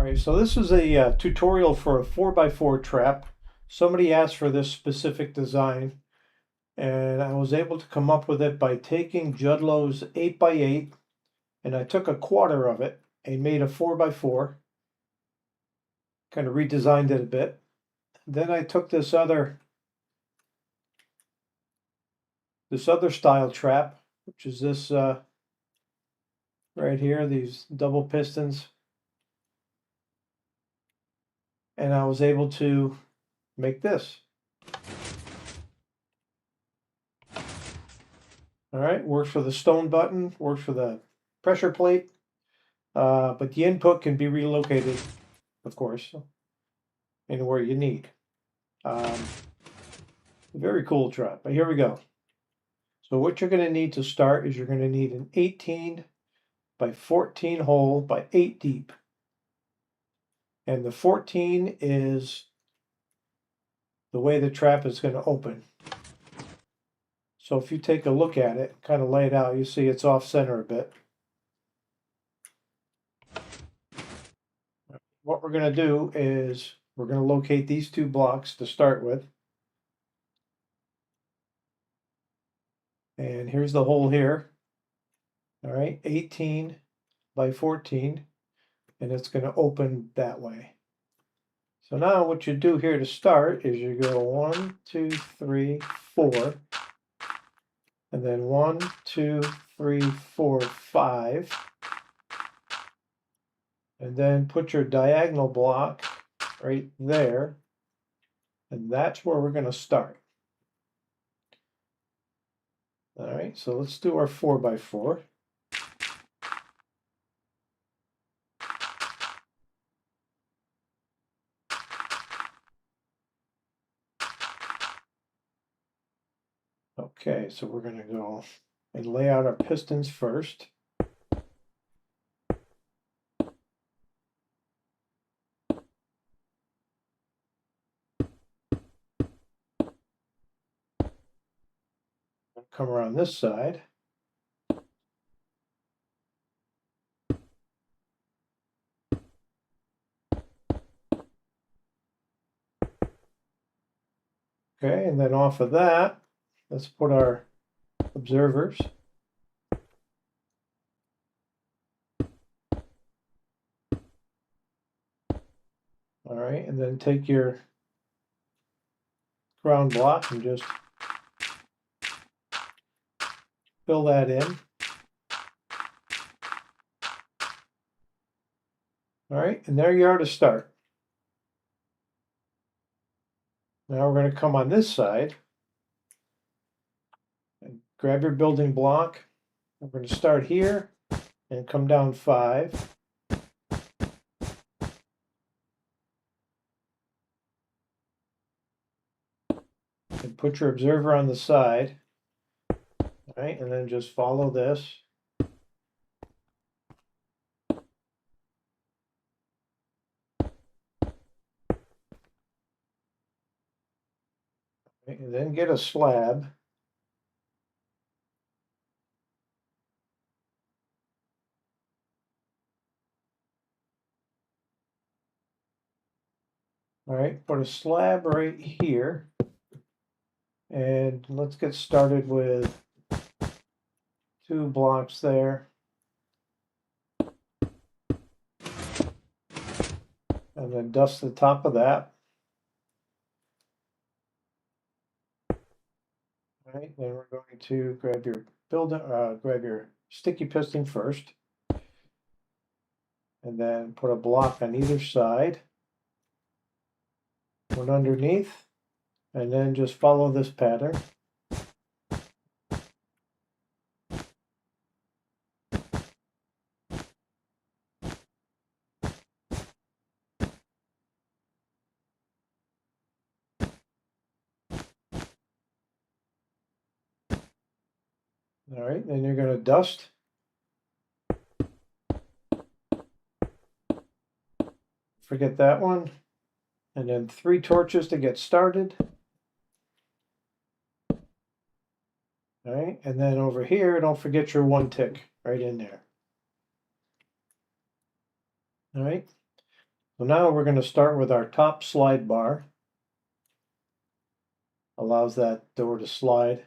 Alright, so this is a tutorial for a 4x4 trap. Somebody asked for this specific design, and I was able to come up with it by taking Judlow's 8x8, and I took a quarter of it and made a 4x4. Kind of redesigned it a bit. Then I took this other style trap, which is this right here, these double pistons. And I was able to make this. All right, works for the stone button, works for the pressure plate, but the input can be relocated, of course, anywhere you need. Very cool trap, but here we go. So what you're going to need to start is you're going to need an 18 by 14 hole by 8 deep. And the 14 is the way the trap is going to open. So if you take a look at it, kind of lay it out, you see it's off center a bit. What we're going to do is we're going to locate these two blocks to start with. And here's the hole here. All right, 18 by 14, and it's going to open that way. So now what you do here to start is you go 1, 2, 3, 4, and then 1, 2, 3, 4, 5, and then put your diagonal block right there, and that's where we're going to start. All right, so let's do our 4x4. Okay, so we're going to go and lay out our pistons first. Come around this side. Okay, and then off of that, let's put our observers. All right, and then take your ground block and just fill that in. All right, and there you are to start. Now we're going to come on this side and grab your building block. We're going to start here and come down 5. And put your observer on the side. All right, and then just follow this. Right, and then get a slab. All right, put a slab right here. And let's get started with 2 blocks there. And then dust the top of that. All right, then we're going to grab your sticky piston first. And then put a block on either side. One underneath. And then just follow this pattern. All right, then you're going to dust. Forget that one. And then 3 torches to get started. All right, and then over here, don't forget your 1 tick right in there. All right, So now we're going to start with our top slide bar. Allows that door to slide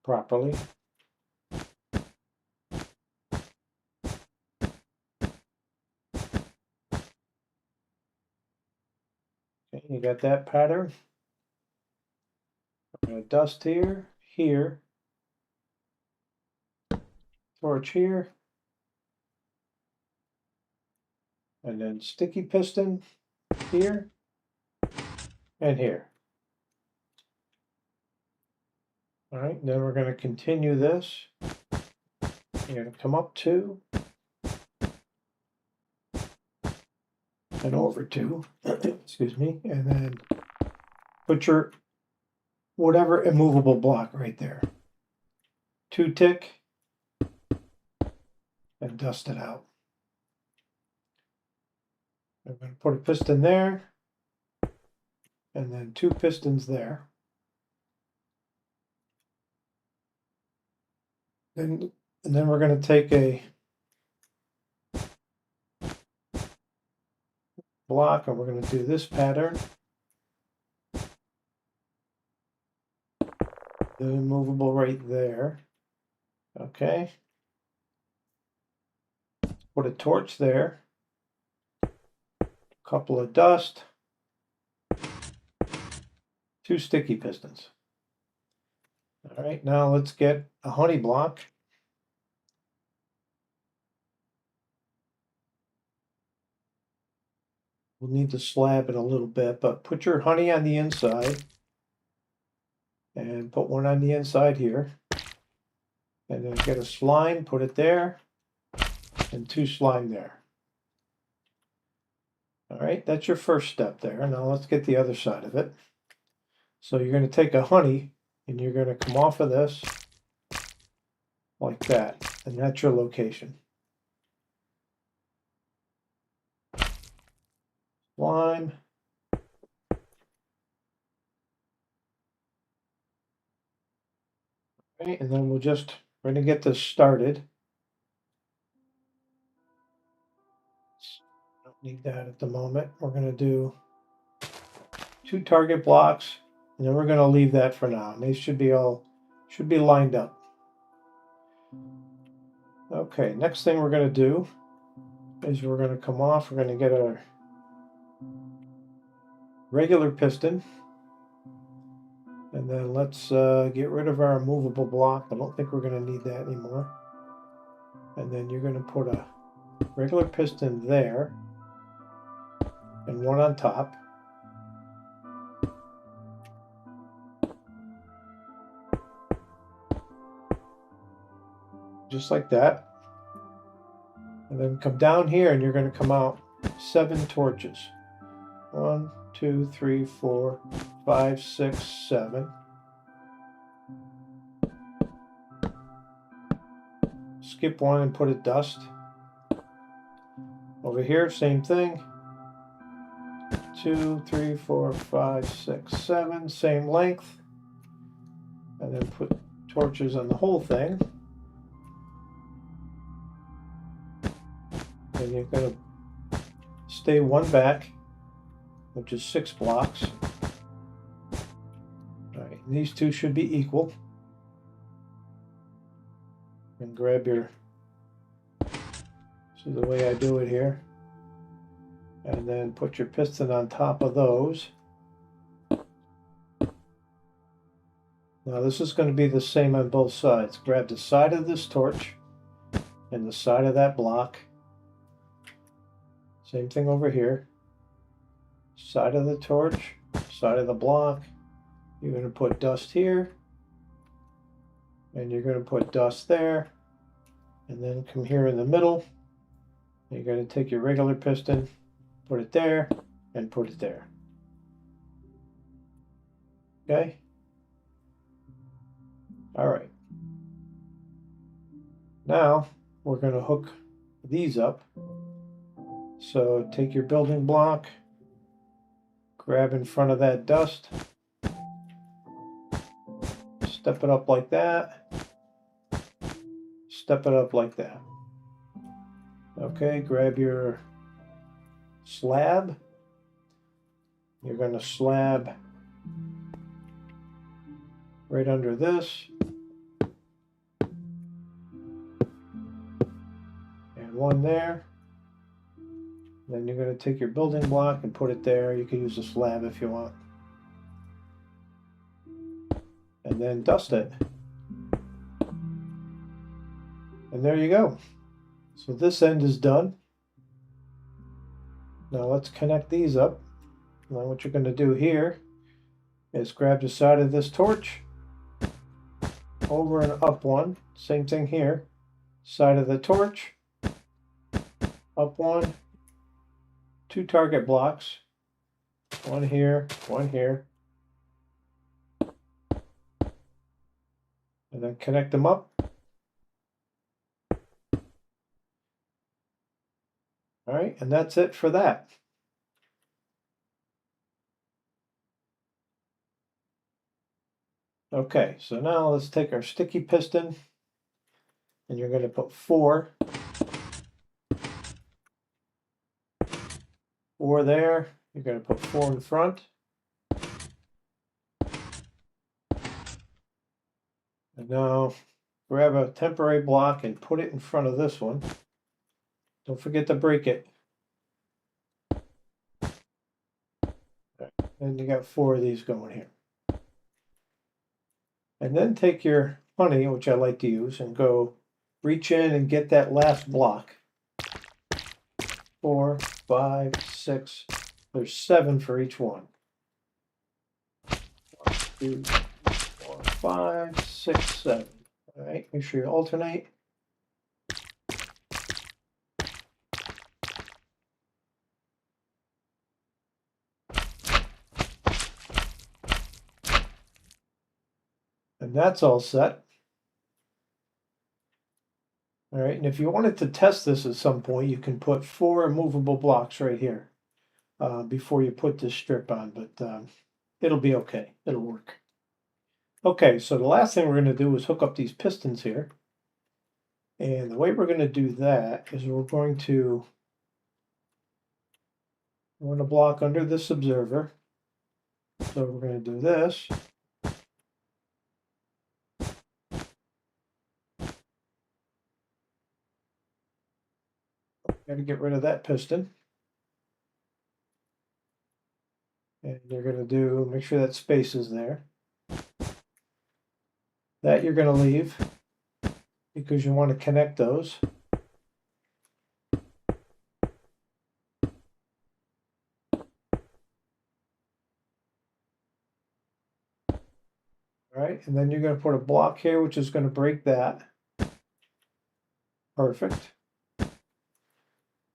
properly. Okay, you got that pattern. I'm going to dust here, here, torch here, and then sticky piston here and here. All right, then we're going to continue this. You're going to come up 2 and over 2, excuse me, and then put your whatever immovable block right there. 2 tick and dust it out. I'm going to put a piston there and then 2 pistons there. And then we're going to take a block and we're going to do this pattern. The immovable right there. Okay. Put a torch there. A couple of dust. 2 sticky pistons. All right, now let's get a honey block. We'll need to slab it a little bit, but put your honey on the inside and put one on the inside here. And then get a slime, put it there, and 2 slime there. All right, that's your first step there. Now let's get the other side of it. So you're going to take a honey and you're going to come off of this like that, and that's your location. Slime. Okay, and then we're going to get this started. Don't need that at the moment. We're going to do 2 target blocks, and then we're going to leave that for now. And these should be lined up. Okay, next thing we're going to do is we're going to come off. We're going to get a regular piston. And then let's get rid of our movable block. I don't think we're going to need that anymore. And then you're going to put a regular piston there and one on top. Just like that. And then come down here and you're going to come out 7 torches. 1, 2, 3, 4, 5, 6, 7. Skip 1 and put a dust. Over here, same thing. 2, 3, 4, 5, 6, 7, same length. And then put torches on the whole thing. And you're going to stay 1 back, which is 6 blocks. All right, these 2 should be equal. And grab your, see the way I do it here. And then put your piston on top of those. Now this is going to be the same on both sides. Grab the side of this torch and the side of that block. Same thing over here. Side of the torch, side of the block. You're going to put dust here. And you're going to put dust there. And then come here in the middle. You're going to take your regular piston, put it there, and put it there. Okay? All right. Now we're going to hook these up. So take your building block, grab in front of that dust, step it up like that, step it up like that. Okay, grab your slab. You're going to slab right under this. And one there. Then you're going to take your building block and put it there. You can use a slab if you want. And then dust it. And there you go. So this end is done. Now let's connect these up. Now what you're going to do here is grab the side of this torch, over and up one. Same thing here. Side of the torch, up one. 2 target blocks. One here, one here. And then connect them up. All right, and that's it for that. Okay, so now let's take our sticky piston, and you're going to put 4 there. You're going to put 4 in front. And now grab a temporary block and put it in front of this one. Don't forget to break it. And you got 4 of these going here. And then take your honey, which I like to use, and go reach in and get that last block. 4, 5, 6. There's 7 for each one. 1, 2, 4, 5, 6, 7. All right, make sure you alternate. And that's all set. All right, and if you wanted to test this at some point, you can put 4 movable blocks right here before you put this strip on, but it'll be okay. It'll work. Okay, so the last thing we're going to do is hook up these pistons here. And the way we're going to do that is we're going to run a block under this observer. So we're going to do this. Got to get rid of that piston. And you're going to do, make sure that space is there. That you're going to leave because you want to connect those. All right, and then you're going to put a block here, which is going to break that. Perfect.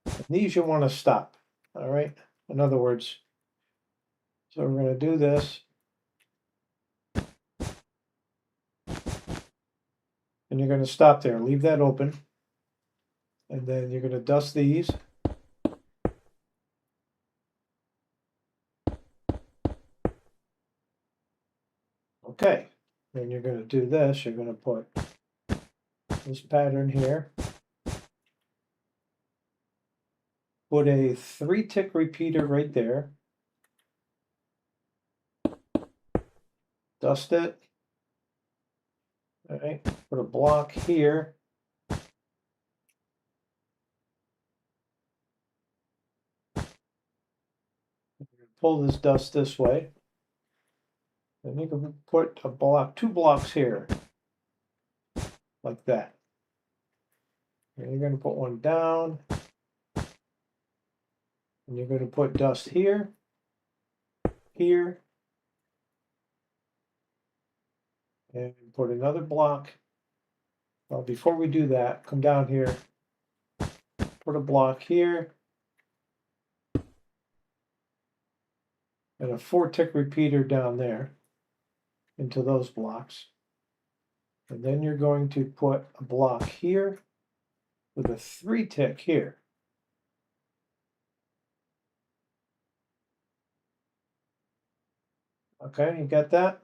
And these you want to stop. All right, in other words, so we're going to do this. And you're going to stop there, leave that open. And then you're going to dust these. Okay, then you're going to do this. You're going to put this pattern here. Put a 3-tick repeater right there. Dust it. All right, put a block here. Pull this dust this way. Then you can put a block, 2 blocks here, like that. And you're going to put one down. And you're going to put dust here, here, and put another block. Well, before we do that, come down here, put a block here, and a 4-tick repeater down there into those blocks. And then you're going to put a block here with a 3-tick here. Okay, you got that?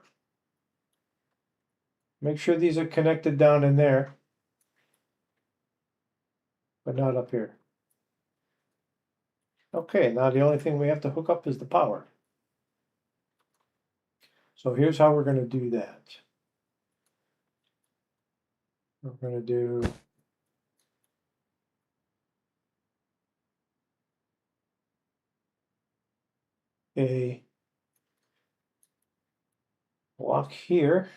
Make sure these are connected down in there, but not up here. Okay, now the only thing we have to hook up is the power. So here's how we're going to do that. We're going to do a block here.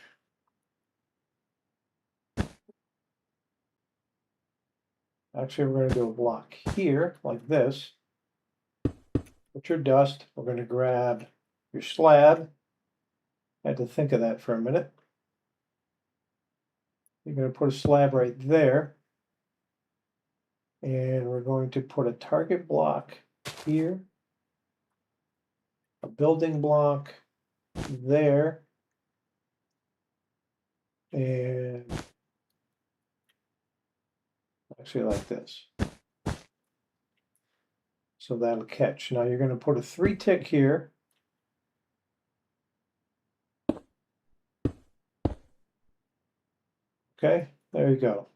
Actually, we're going to do a block here, like this. Put your dust. We're going to grab your slab. I had to think of that for a minute. You're going to put a slab right there. And we're going to put a target block here. A building block there. And actually like this. So that'll catch. Now you're going to put a 3-tick here. Okay, there you go.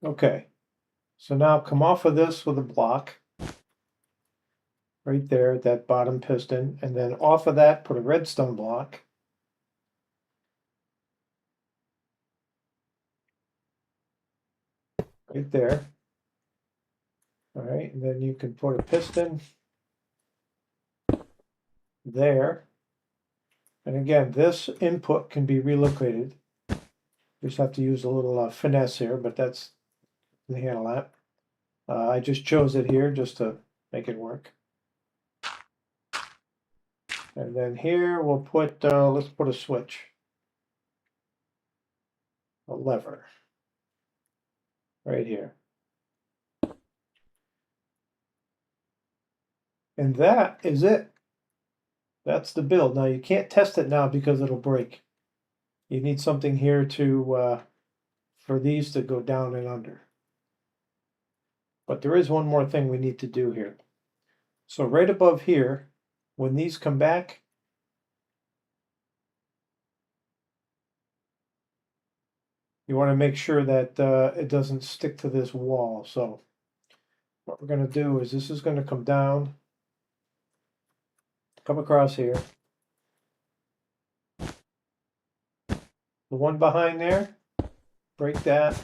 Okay, so now come off of this with a block. Right there at that bottom piston. And then off of that, put a redstone block. Right there. All right, and then you can put a piston there. And again, this input can be relocated. You just have to use a little finesse here, but that's the handle that. I just chose it here just to make it work. And then here we'll put, let's put a switch. A lever. Right here. And that is it. That's the build. Now you can't test it now because it'll break. You need something here to for these to go down and under. But there is one more thing we need to do here. So right above here, when these come back, you want to make sure that it doesn't stick to this wall. So what we're going to do is this is going to come down, come across here. The one behind there, break that.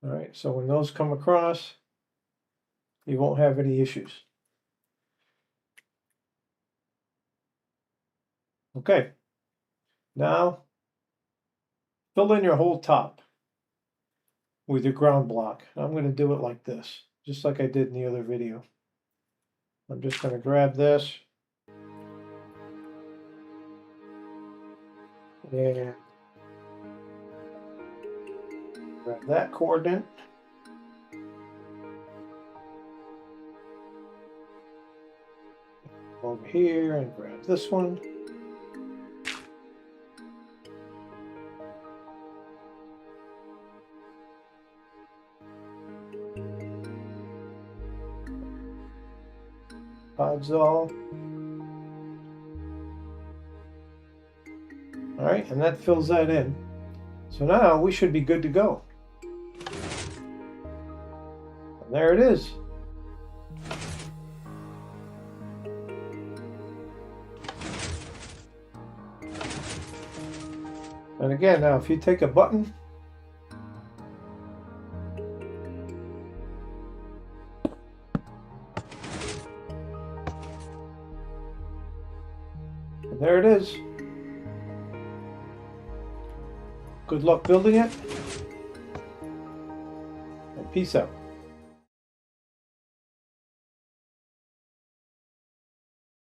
All right, so when those come across, you won't have any issues. Okay, now fill in your whole top with your ground block. I'm going to do it like this, just like I did in the other video. I'm just going to grab this and grab that coordinate. Over here and grab this one. Podzol. All right, and that fills that in. So now we should be good to go. And there it is. And again, now if you take a button, and there it is. Good luck building it, and peace out.